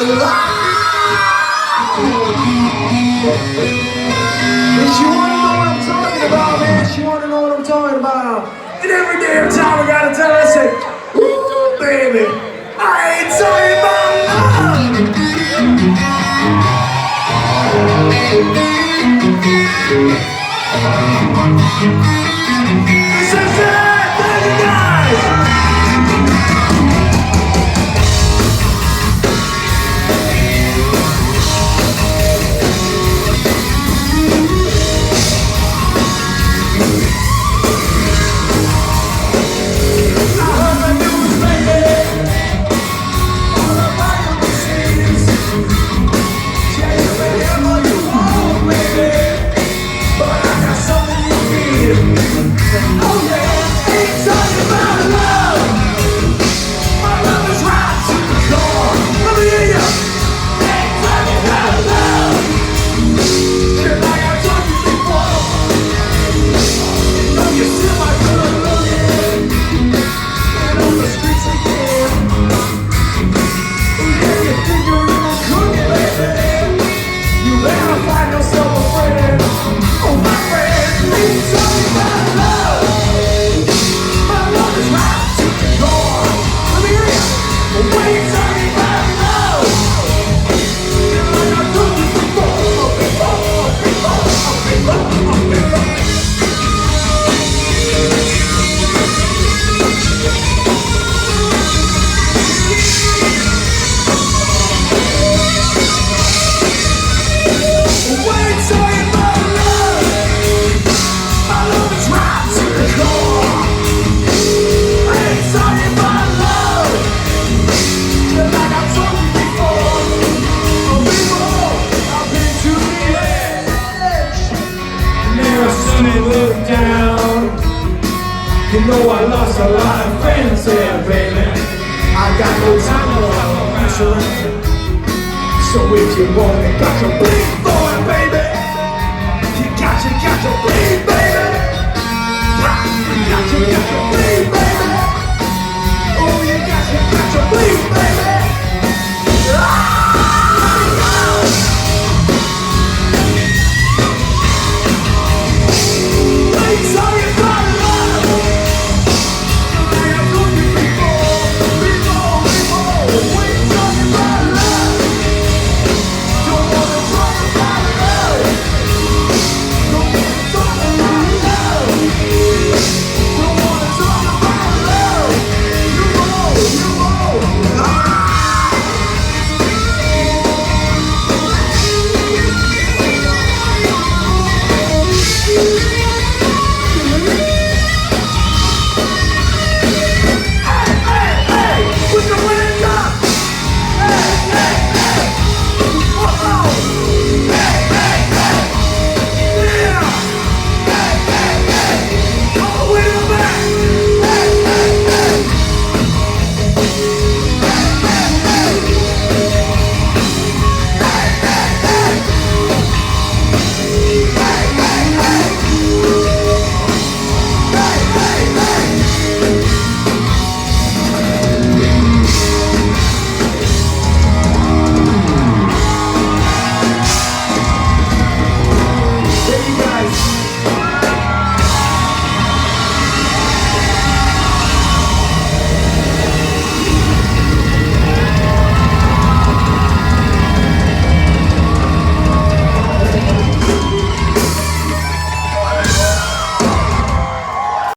If you wanna know what I'm talking about, man, if you wanna know what I'm talking about, and every damn time I gotta tell her, I say, ooh, baby, I ain't talking about love. It's just that, thank you guys. Look down. You know I lost a lot of friends here, baby. I got no time to mess around. So if you want it, got to bleed for it, baby. You got to bleed, baby. You got to bleed, baby. Oh, you got to bleed, baby.